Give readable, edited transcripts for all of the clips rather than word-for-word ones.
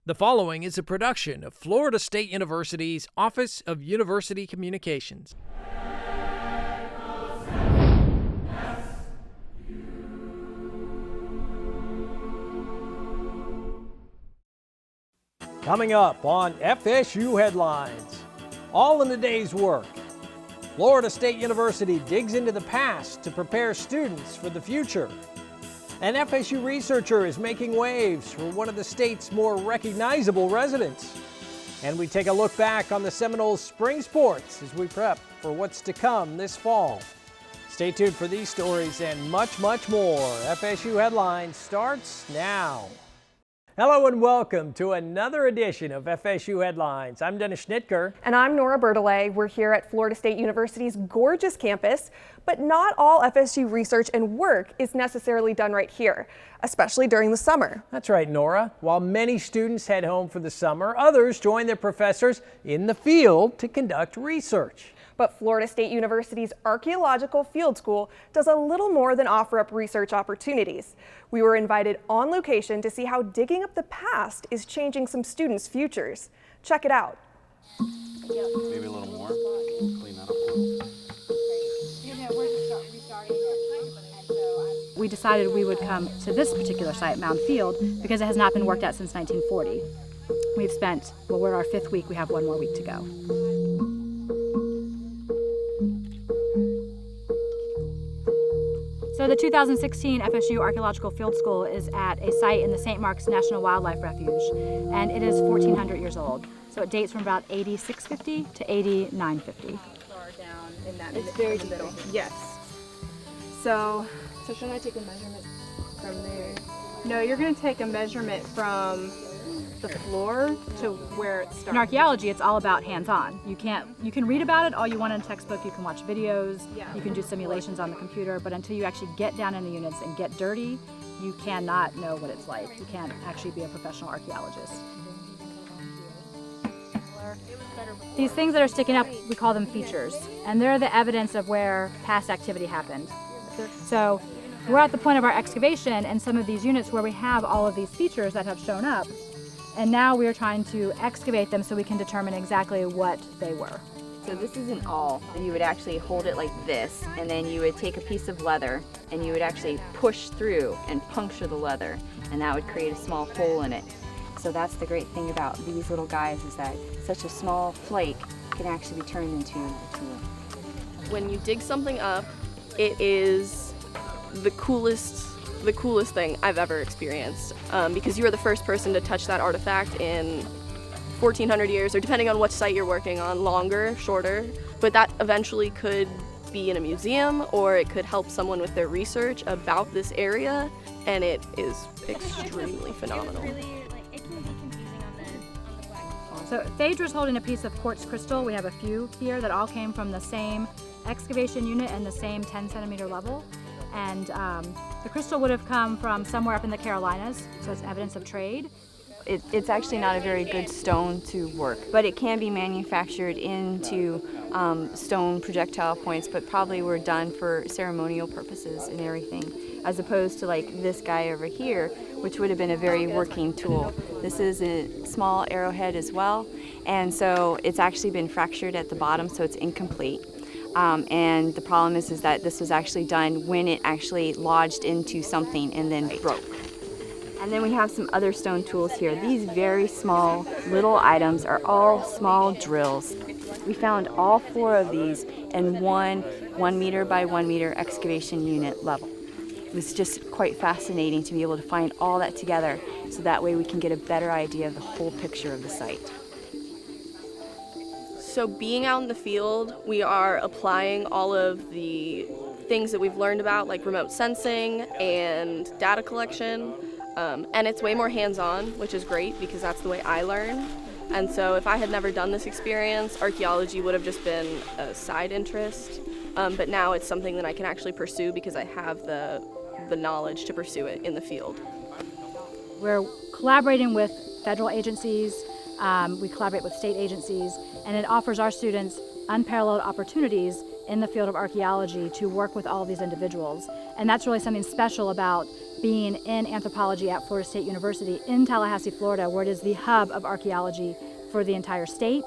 The following is a production of Florida State University's Office of University Communications. Coming up on FSU Headlines, all in a day's work. Florida State University digs into the past to prepare students for the future. An FSU researcher is making waves for one of the state's more recognizable residents. And we take a look back on the Seminoles' spring sports as we prep for what's to come this fall. Stay tuned for these stories and much, much more. FSU Headlines starts now. Hello and welcome to another edition of FSU Headlines. I'm Dennis Schnitker. And I'm Nora Bertollet. We're here at Florida State University's gorgeous campus, but not all FSU research and work is necessarily done right here, especially during the summer. That's right, Nora. While many students head home for the summer, others join their professors in the field to conduct research. But Florida State University's Archaeological Field School does a little more than offer up research opportunities. We were invited on location to see how digging up the past is changing some students' futures. Check it out. Maybe a little more. Clean that up. We decided we would come to this particular site, Mound Field, because it has not been worked at since 1940. We've spent, well, we're in our 5th week. We have one more week to go. So the 2016 FSU Archaeological Field School is at a site in the St. Mark's National Wildlife Refuge, and it is 1,400 years old. So it dates from about 8650 to 8950. Far down in that it's very in the middle. Yes. So should I take a measurement from there? No, you're going to take a measurement from the floor to where it starts. In archaeology, it's all about hands-on. You can read about it all you want in a textbook, you can watch videos, you can do simulations on the computer, but until you actually get down in the units and get dirty, you cannot know what it's like. You can't actually be a professional archaeologist. These things that are sticking up, we call them features, and they're the evidence of where past activity happened. So we're at the point of our excavation in some of these units where we have all of these features that have shown up. And now we are trying to excavate them so we can determine exactly what they were. So this is an awl. You would actually hold it like this, and then you would take a piece of leather and you would actually push through and puncture the leather, and that would create a small hole in it. So that's the great thing about these little guys, is that such a small flake can actually be turned into a tool. When you dig something up, it is the coolest thing I've ever experienced, because you are the first person to touch that artifact in 1,400 years, or depending on what site you're working on, longer, shorter, but that eventually could be in a museum, or it could help someone with their research about this area, and it is extremely phenomenal. So Phaedra's holding a piece of quartz crystal. We have a few here that all came from the same excavation unit and the same 10-centimeter level. And the crystal would have come from somewhere up in the Carolinas, so it's evidence of trade. It's actually not a very good stone to work, but it can be manufactured into stone projectile points, but probably were done for ceremonial purposes and everything, as opposed to like this guy over here, which would have been a very working tool. This is a small arrowhead as well, and so it's actually been fractured at the bottom, so it's incomplete. And the problem is that this was actually done when it actually lodged into something and then broke. And then we have some other stone tools here. These very small little items are all small drills. We found all 4 of these in one 1 meter by 1 meter excavation unit level. It was just quite fascinating to be able to find all that together, so that way we can get a better idea of the whole picture of the site. So being out in the field, we are applying all of the things that we've learned about, like remote sensing and data collection, and it's way more hands-on, which is great because that's the way I learn. And so if I had never done this experience, archaeology would have just been a side interest, but now it's something that I can actually pursue because I have the knowledge to pursue it in the field. We're collaborating with federal agencies, we collaborate with state agencies, and it offers our students unparalleled opportunities in the field of archaeology to work with all of these individuals. And that's really something special about being in anthropology at Florida State University in Tallahassee, Florida, where it is the hub of archaeology for the entire state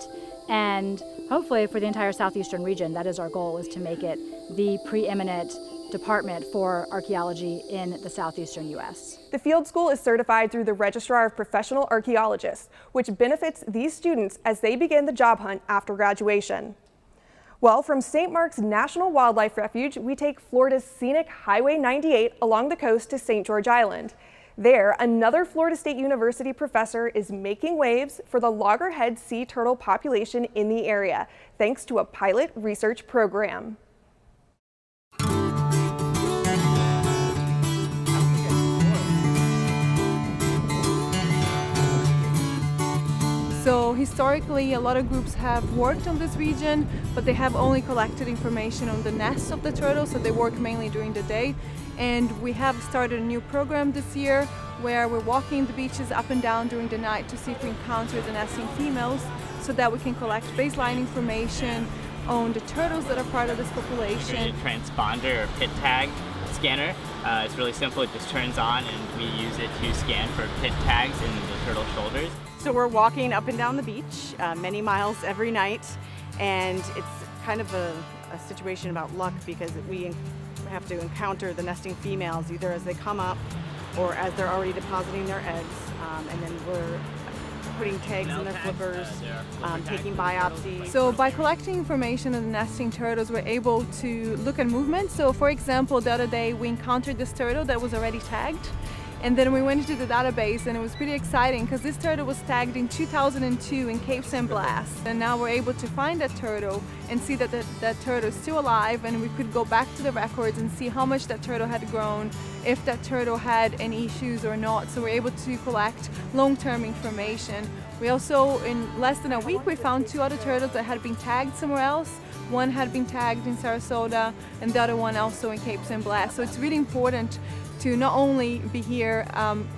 and hopefully for the entire southeastern region. That is our goal, is to make it the preeminent department for archaeology in the southeastern U.S. The field school is certified through the Registrar of Professional Archaeologists, which benefits these students as they begin the job hunt after graduation. Well, from St. Mark's National Wildlife Refuge, we take Florida's scenic Highway 98 along the coast to St. George Island. There, another Florida State University professor is making waves for the loggerhead sea turtle population in the area, thanks to a pilot research program. So historically, a lot of groups have worked on this region, but they have only collected information on the nests of the turtles, so they work mainly during the day. And we have started a new program this year where we're walking the beaches up and down during the night to see if we encounter the nesting females, so that we can collect baseline information on the turtles that are part of this population. A transponder or pit tag scanner. It's really simple, it just turns on and we use it to scan for pit tags in the turtle shoulders. So we're walking up and down the beach many miles every night, and it's kind of a situation about luck because we have to encounter the nesting females either as they come up or as they're already depositing their eggs, and then we're putting tags in their flippers, taking biopsies. So by collecting information on the nesting turtles, we're able to look at movement. So for example, the other day we encountered this turtle that was already tagged. And then we went into the database and it was pretty exciting because this turtle was tagged in 2002 in Cape San Blas. And now we're able to find that turtle and see that that turtle is still alive, and we could go back to the records and see how much that turtle had grown, if that turtle had any issues or not. So we're able to collect long-term information. We also, in less than a week, we found 2 other turtles that had been tagged somewhere else. One had been tagged in Sarasota and the other one also in Cape San Blas. So it's really important to not only be here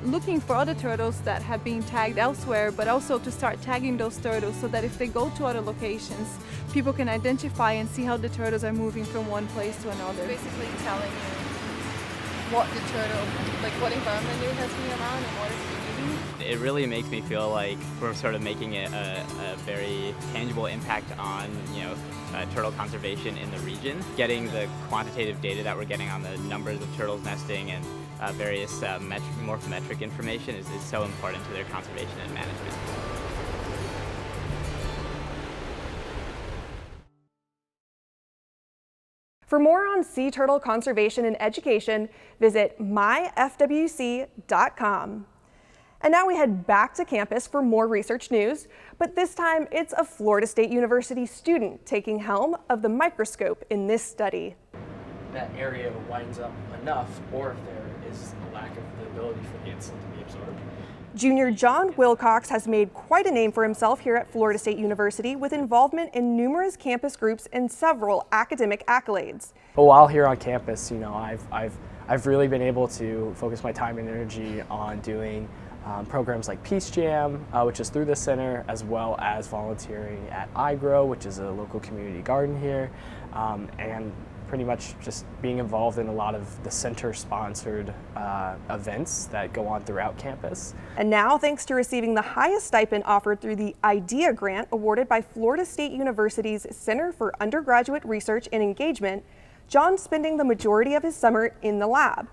looking for other turtles that have been tagged elsewhere, but also to start tagging those turtles so that if they go to other locations, people can identify and see how the turtles are moving from one place to another. Basically telling you what the turtle, like what environment it has been around and what it's been eating. It really makes me feel like we're sort of making it a very tangible impact on, turtle conservation in the region. Getting the quantitative data that we're getting on the numbers of turtles nesting and various morphometric information is so important to their conservation and management. For more on sea turtle conservation and education, visit myfwc.com. And now we head back to campus for more research news, but this time it's a Florida State University student taking helm of the microscope in this study. That area winds up enough, or if there is a lack of the ability for the insulin to be absorbed. Junior John Wilcox has made quite a name for himself here at Florida State University with involvement in numerous campus groups and several academic accolades. But while here on campus, I've really been able to focus my time and energy on doing programs like Peace Jam, which is through the center, as well as volunteering at iGrow, which is a local community garden here, and pretty much just being involved in a lot of the center-sponsored events that go on throughout campus. And now, thanks to receiving the highest stipend offered through the IDEA grant awarded by Florida State University's Center for Undergraduate Research and Engagement, John's spending the majority of his summer in the lab.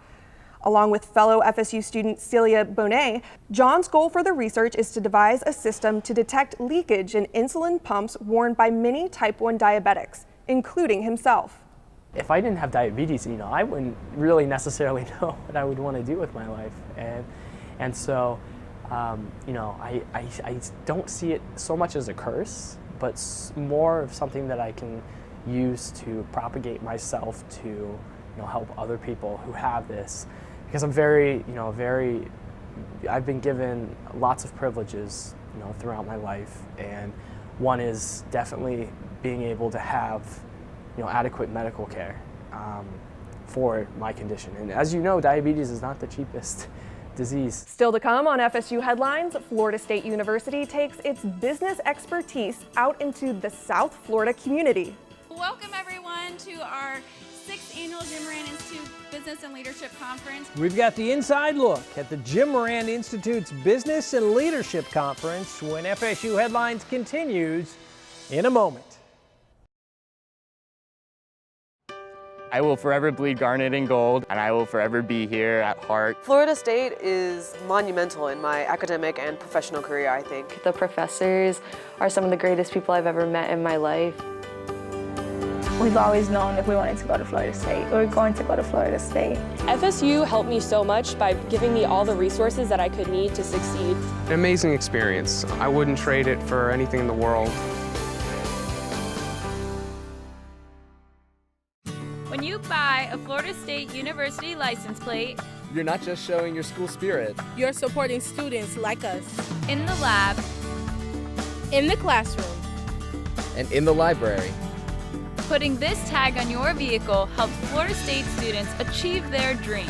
Along with fellow FSU student Celia Bonet, John's goal for the research is to devise a system to detect leakage in insulin pumps worn by many type 1 diabetics, including himself. If I didn't have diabetes, I wouldn't really necessarily know what I would want to do with my life. And so, I don't see it so much as a curse, but more of something that I can use to propagate myself to, help other people who have this. Because I'm I've been given lots of privileges, throughout my life, and one is definitely being able to have, adequate medical care for my condition. And as you know, diabetes is not the cheapest disease. Still to come on FSU Headlines, Florida State University takes its business expertise out into the South Florida community. Welcome everyone to our 6th 6th Annual Jim Moran Institute Business and Leadership Conference. We've got the inside look at the Jim Moran Institute's Business and Leadership Conference when FSU Headlines continues in a moment. I will forever bleed garnet and gold, and I will forever be here at heart. Florida State is monumental in my academic and professional career, I think. The professors are some of the greatest people I've ever met in my life. We've always known if we wanted to go to Florida State, we were going to go to Florida State. FSU helped me so much by giving me all the resources that I could need to succeed. An amazing experience. I wouldn't trade it for anything in the world. When you buy a Florida State University license plate, you're not just showing your school spirit. You're supporting students like us. In the lab, in the classroom, and in the library. Putting this tag on your vehicle helps Florida State students achieve their dreams.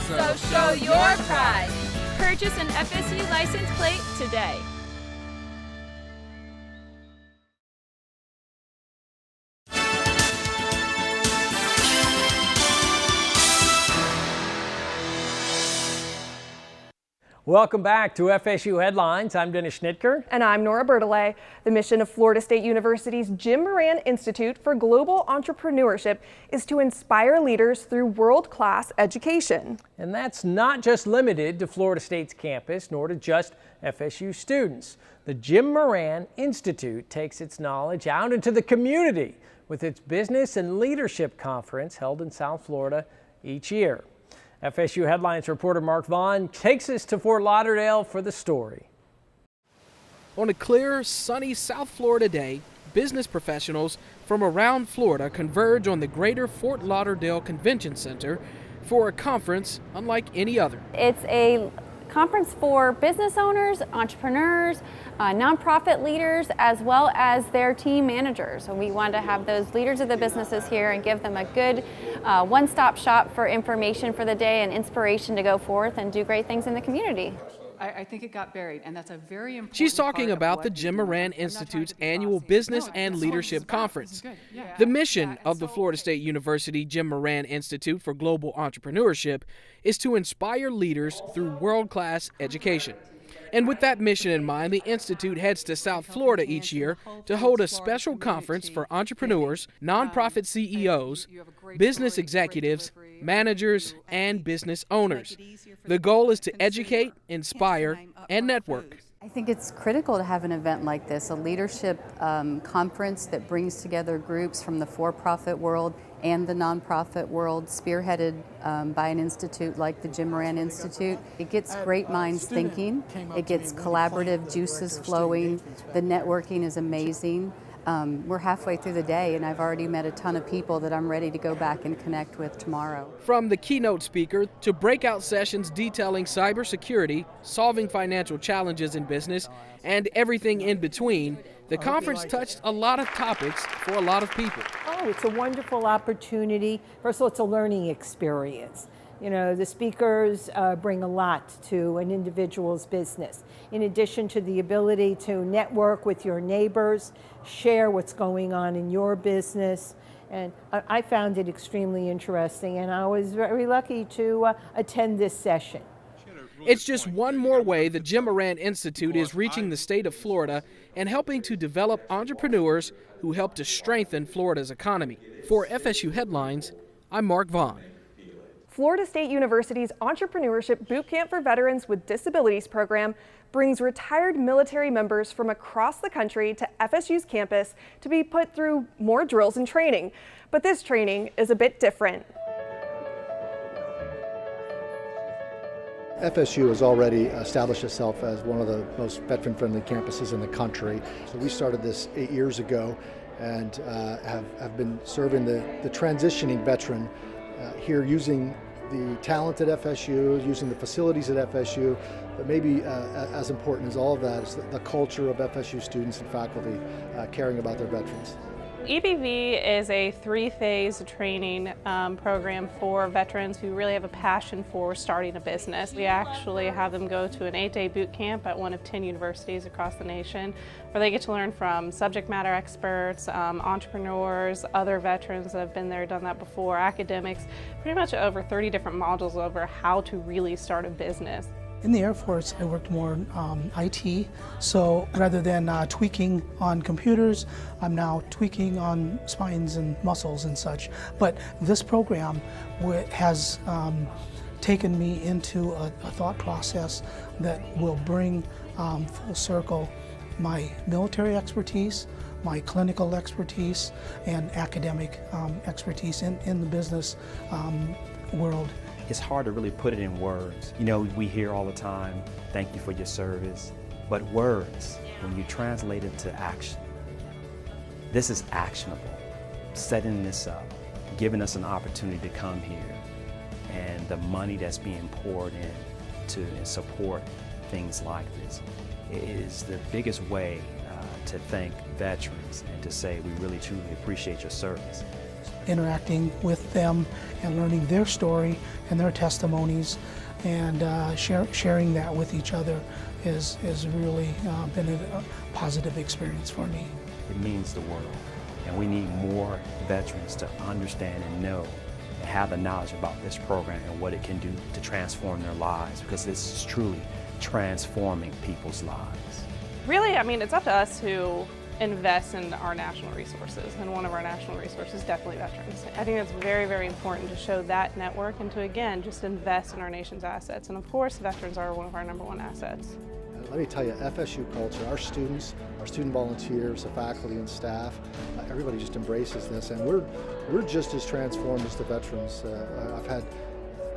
So show your pride. Purchase an FSU license plate today. Welcome back to FSU Headlines. I'm Dennis Schnitker. And I'm Nora Bertollet. The mission of Florida State University's Jim Moran Institute for Global Entrepreneurship is to inspire leaders through world-class education. And that's not just limited to Florida State's campus, nor to just FSU students. The Jim Moran Institute takes its knowledge out into the community with its Business and Leadership Conference held in South Florida each year. FSU Headlines reporter Mark Vaughn takes us to Fort Lauderdale for the story. On a clear, sunny South Florida day, business professionals from around Florida converge on the Greater Fort Lauderdale Convention Center for a conference unlike any other. It's a conference for business owners, entrepreneurs, nonprofit leaders, as well as their team managers. So we want to have those leaders of the businesses here and give them a good one-stop shop for information for the day and inspiration to go forth and do great things in the community. I think it got buried, and that's a very important She's talking about the Jim Moran Institute's annual Business and Leadership Conference. The mission of the Florida State University Jim Moran Institute for Global Entrepreneurship is to inspire leaders through world-class education. And with that mission in mind, the Institute heads to South Florida each year to hold a special conference for entrepreneurs, nonprofit CEOs, business executives, managers, and business owners. The goal is to educate, inspire, and network. I think it's critical to have an event like this, a leadership conference that brings together groups from the for-profit world and the nonprofit world, spearheaded by an institute like the Jim Moran Institute. It gets great minds thinking, it gets collaborative juices flowing, the networking is amazing. We're halfway through the day and I've already met a ton of people that I'm ready to go back and connect with tomorrow. From the keynote speaker to breakout sessions detailing cybersecurity, solving financial challenges in business, and everything in between, the conference touched a lot of topics for a lot of people. Oh, it's a wonderful opportunity. First of all, it's a learning experience. You know, the speakers bring a lot to an individual's business. In addition to the ability to network with your neighbors, share what's going on in your business. And I found it extremely interesting, and I was very lucky to attend this session. It's just one more way the Jim Moran Institute is reaching the state of Florida and helping to develop entrepreneurs who help to strengthen Florida's economy. For FSU Headlines, I'm Mark Vaughn. Florida State University's Entrepreneurship Bootcamp for Veterans with Disabilities program brings retired military members from across the country to FSU's campus to be put through more drills and training. But this training is a bit different. FSU has already established itself as one of the most veteran-friendly campuses in the country. So we started this 8 years ago and have been serving the transitioning veteran here using the talent at FSU, using the facilities at FSU, but maybe as important as all of that is the culture of FSU students and faculty caring about their veterans. EBV is a 3-phase training program for veterans who really have a passion for starting a business. We actually have them go to an 8-day boot camp at one of 10 universities across the nation, where they get to learn from subject matter experts, entrepreneurs, other veterans that have been there, done that before, academics, pretty much over 30 different modules over how to really start a business. In the Air Force, I worked more in IT, so rather than tweaking on computers, I'm now tweaking on spines and muscles and such. But this program has taken me into a thought process that will bring full circle my military expertise, my clinical expertise, and academic expertise in the business world. It's hard to really put it in words. You know, we hear all the time, thank you for your service, but words, when you translate it to action, this is actionable. Setting this up, giving us an opportunity to come here, and the money that's being poured in to support things like this, it is the biggest way to thank veterans and to say we really truly appreciate your service. Interacting with them and learning their story and their testimonies and sharing that with each other has really been a positive experience for me. It means the world, and we need more veterans to understand and know and have the knowledge about this program and what it can do to transform their lives, because this is truly transforming people's lives. Really, I mean, it's up to us to invest in our national resources, and one of our national resources is definitely veterans. I think it's very, very important to show that network and to, again, just invest in our nation's assets. And of course, veterans are one of our #1 assets. Let me tell you, FSU culture, our students, our student volunteers, the faculty and staff, everybody just embraces this, and we're just as transformed as the veterans. I've had,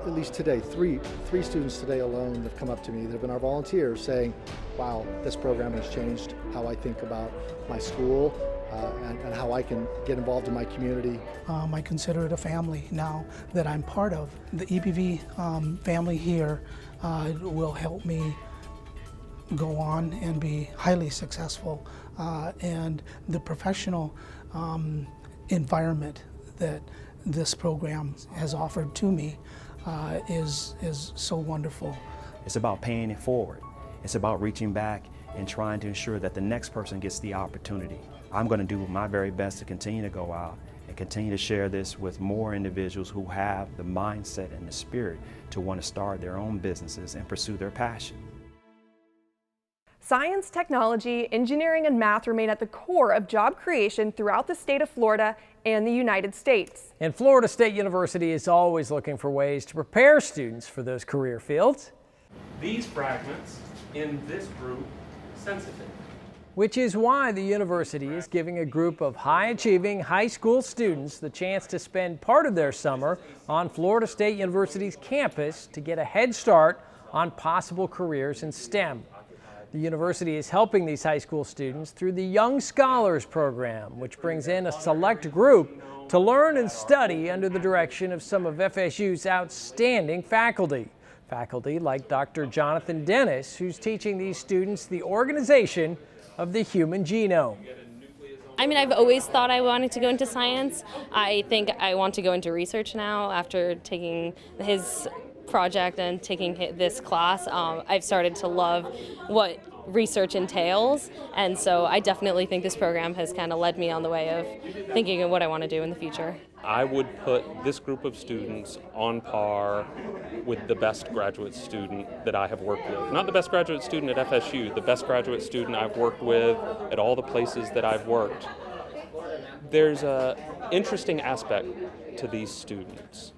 at least today, three students today alone that have come up to me that have been our volunteers saying, wow, this program has changed how I think about my school and how I can get involved in my community. I consider it a family now that I'm part of. The EBV family here will help me go on and be highly successful, and the professional environment that this program has offered to me is so wonderful. It's about paying it forward. It's about reaching back and trying to ensure that the next person gets the opportunity. I'm going to do my very best to continue to go out and continue to share this with more individuals who have the mindset and the spirit to want to start their own businesses and pursue their passion. Science, technology, engineering, and math remain at the core of job creation throughout the state of Florida and the United States. And Florida State University is always looking for ways to prepare students for those career fields. These fragments in this group sensitive. Which is why the university is giving a group of high-achieving high school students the chance to spend part of their summer on Florida State University's campus to get a head start on possible careers in STEM. The university is helping these high school students through the Young Scholars Program, which brings in a select group to learn and study under the direction of some of FSU's outstanding faculty. Faculty like Dr. Jonathan Dennis, who's teaching these students the organization of the human genome. I mean, I've always thought I wanted to go into science. I think I want to go into research now after taking his project and taking this class. I've started to love what research entails, and so I definitely think this program has kind of led me on the way of thinking of what I want to do in the future. I would put this group of students on par with the best graduate student that I have worked with. Not the best graduate student at FSU, the best graduate student I've worked with at all the places that I've worked. There's an interesting aspect to these students.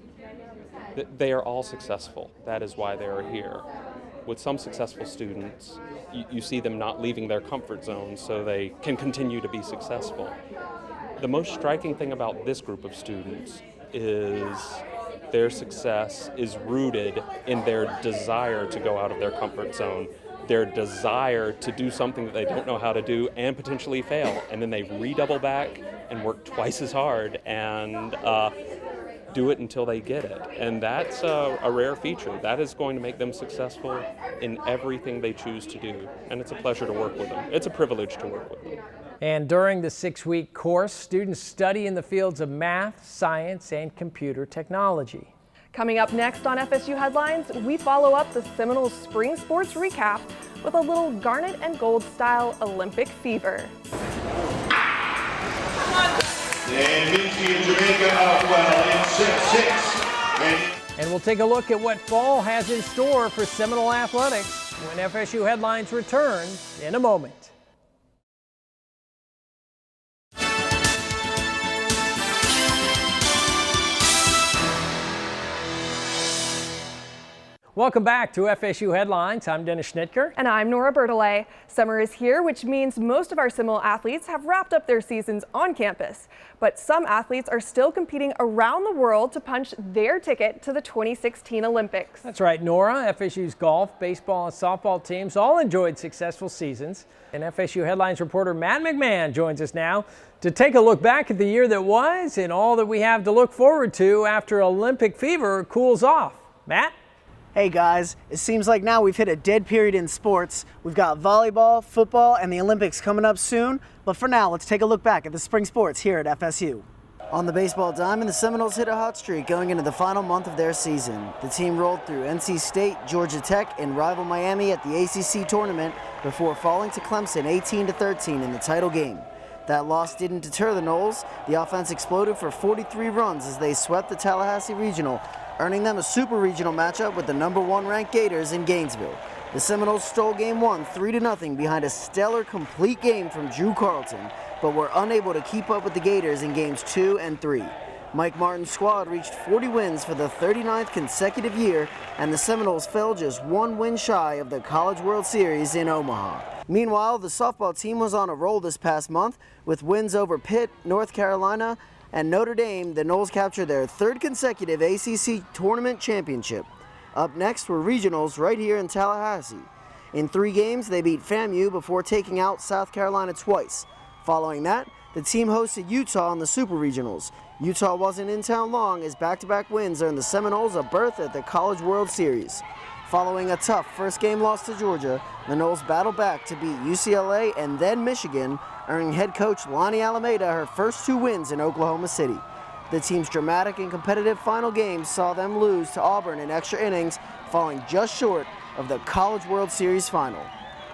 They are all successful. That is why they are here. With some successful students, you see them not leaving their comfort zone so they can continue to be successful. The most striking thing about this group of students is their success is rooted in their desire to go out of their comfort zone, their desire to do something that they don't know how to do and potentially fail, and then they redouble back and work twice as hard and do it until they get it. And that's a rare feature. That is going to make them successful in everything they choose to do. And it's a pleasure to work with them. It's a privilege to work with them. And during the 6-week course, students study in the fields of math, science, and computer technology. Coming up next on FSU Headlines, we follow up the Seminoles spring sports recap with a little garnet and gold style Olympic fever. And Vinci and Jamaica out well in 6-6. And we'll take a look at what fall has in store for Seminole Athletics when FSU Headlines returns in a moment. Welcome back to FSU Headlines. I'm Dennis Schnitker. And I'm Nora Bertollet. Summer is here, which means most of our Seminole athletes have wrapped up their seasons on campus. But some athletes are still competing around the world to punch their ticket to the 2016 Olympics. That's right, Nora. FSU's golf, baseball, and softball teams all enjoyed successful seasons. And FSU Headlines reporter Matt McMahon joins us now to take a look back at the year that was and all that we have to look forward to after Olympic fever cools off. Matt? Hey guys, it seems like now we've hit a dead period in sports. We've got volleyball, football, and the Olympics coming up soon. But for now, let's take a look back at the spring sports here at FSU. On the baseball diamond, the Seminoles hit a hot streak going into the final month of their season. The team rolled through NC State, Georgia Tech, and rival Miami at the ACC tournament before falling to Clemson 18-13 in the title game. That loss didn't deter the Noles. The offense exploded for 43 runs as they swept the Tallahassee Regional, earning them a super regional matchup with the #1 ranked Gators in Gainesville. The Seminoles stole game 1 3-0 behind a stellar complete game from Drew Carlton, but were unable to keep up with the Gators in games 2 and 3. Mike Martin's squad reached 40 wins for the 39th consecutive year, and the Seminoles fell just 1 win shy of the College World Series in Omaha. Meanwhile, the softball team was on a roll this past month with wins over Pitt, North Carolina, and Notre Dame. The Noles captured their 3rd consecutive ACC tournament championship. Up next were regionals right here in Tallahassee. In 3 games, they beat FAMU before taking out South Carolina twice. Following that, the team hosted Utah in the Super Regionals. Utah wasn't in town long as back-to-back wins earned the Seminoles a berth at the College World Series. Following a tough first-game loss to Georgia, the Noles battled back to beat UCLA and then Michigan, earning head coach Lonnie Alameda her first 2 wins in Oklahoma City. The team's dramatic and competitive final game saw them lose to Auburn in extra innings, falling just short of the College World Series final.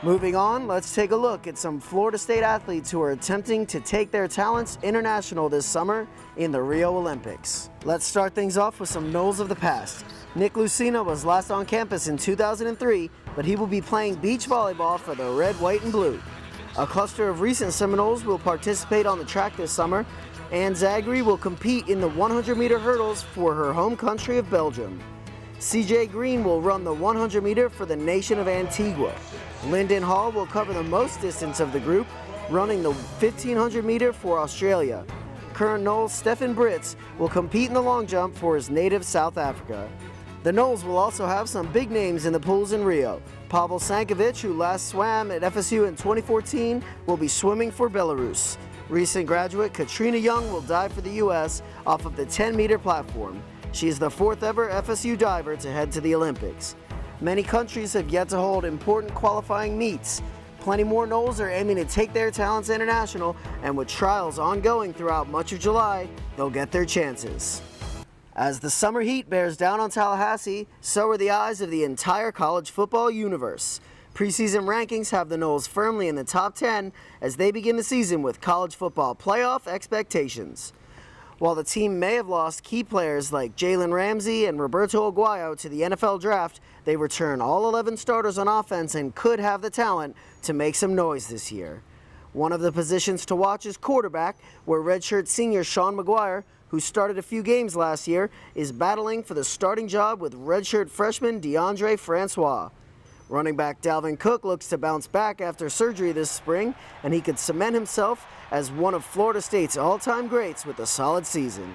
Moving on, let's take a look at some Florida State athletes who are attempting to take their talents international this summer in the Rio Olympics. Let's start things off with some Noles of the past. Nick Lucina was last on campus in 2003, but he will be playing beach volleyball for the red, white, and blue. A cluster of recent Seminoles will participate on the track this summer, and Zagri will compete in the 100-meter hurdles for her home country of Belgium. CJ Green will run the 100-meter for the nation of Antigua. Lyndon Hall will cover the most distance of the group, running the 1500-meter for Australia. Current Noles Stefan Britz will compete in the long jump for his native South Africa. The Noles will also have some big names in the pools in Rio. Pavel Sankovic, who last swam at FSU in 2014, will be swimming for Belarus. Recent graduate Katrina Young will dive for the U.S. off of the 10-meter platform. She is the 4th ever FSU diver to head to the Olympics. Many countries have yet to hold important qualifying meets. Plenty more Noles are aiming to take their talents international, and with trials ongoing throughout much of July, they'll get their chances. As the summer heat bears down on Tallahassee, so are the eyes of the entire college football universe. Preseason rankings have the Noles firmly in the top 10 as they begin the season with college football playoff expectations. While the team may have lost key players like Jalen Ramsey and Roberto Aguayo to the NFL draft, they return all 11 starters on offense and could have the talent to make some noise this year. One of the positions to watch is quarterback, where redshirt senior Sean McGuire, who started a few games last year, is battling for the starting job with redshirt freshman DeAndre Francois. Running back Dalvin Cook looks to bounce back after surgery this spring, and he could cement himself as one of Florida State's all-time greats with a solid season.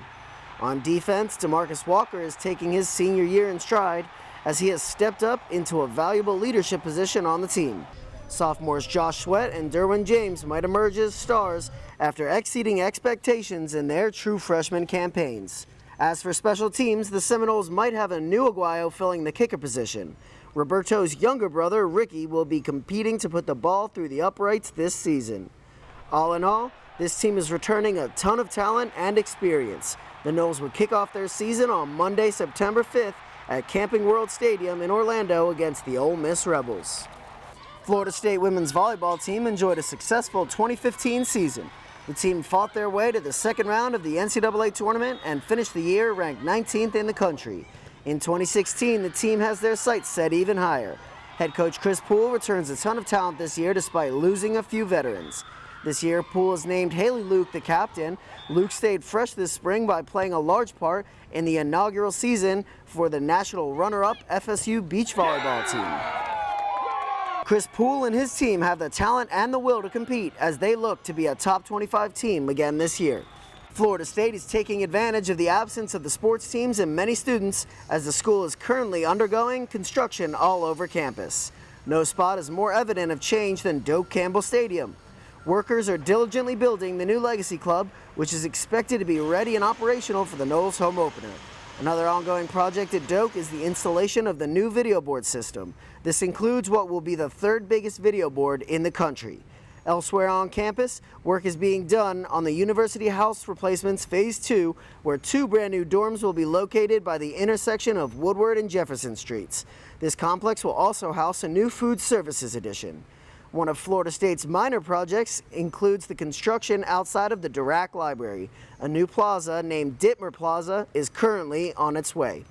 On defense, DeMarcus Walker is taking his senior year in stride as he has stepped up into a valuable leadership position on the team. Sophomores Josh Sweat and Derwin James might emerge as stars after exceeding expectations in their true freshman campaigns. As for special teams, the Seminoles might have a new Aguayo filling the kicker position. Roberto's younger brother, Ricky, will be competing to put the ball through the uprights this season. All in all, this team is returning a ton of talent and experience. The Noles will kick off their season on Monday, September 5th at Camping World Stadium in Orlando against the Ole Miss Rebels. Florida State women's volleyball team enjoyed a successful 2015 season. The team fought their way to the second round of the NCAA tournament and finished the year ranked 19th in the country. In 2016, the team has their sights set even higher. Head coach Chris Poole returns a ton of talent this year despite losing a few veterans. This year, Poole has named Haley Luke the captain. Luke stayed fresh this spring by playing a large part in the inaugural season for the national runner-up FSU beach volleyball team. Chris Poole and his team have the talent and the will to compete as they look to be a top 25 team again this year. Florida State is taking advantage of the absence of the sports teams and many students as the school is currently undergoing construction all over campus. No spot is more evident of change than Doak Campbell Stadium. Workers are diligently building the new Legacy Club, which is expected to be ready and operational for the Noles home opener. Another ongoing project at Doak is the installation of the new video board system. This includes what will be the third biggest video board in the country. Elsewhere on campus, work is being done on the University House Replacements Phase 2, where 2 brand new dorms will be located by the intersection of Woodward and Jefferson Streets. This complex will also house a new food services addition. One of Florida State's minor projects includes the construction outside of the Dirac Library. A new plaza named Dittmer Plaza is currently on its way.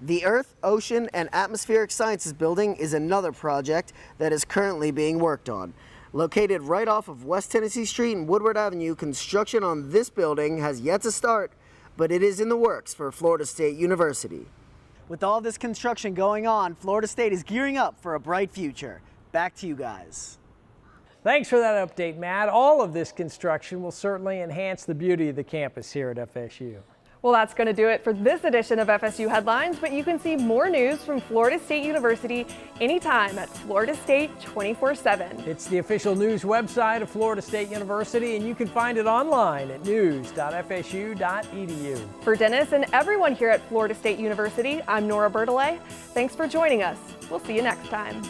The Earth, Ocean, and Atmospheric Sciences Building is another project that is currently being worked on. Located right off of West Tennessee Street and Woodward Avenue, construction on this building has yet to start, but it is in the works for Florida State University. With all this construction going on, Florida State is gearing up for a bright future. Back to you guys. Thanks for that update, Matt. All of this construction will certainly enhance the beauty of the campus here at FSU. Well, that's going to do it for this edition of FSU Headlines, but you can see more news from Florida State University anytime at Florida State 24/7. It's the official news website of Florida State University, and you can find it online at news.fsu.edu. For Dennis and everyone here at Florida State University, I'm Nora Bertollet. Thanks for joining us. We'll see you next time.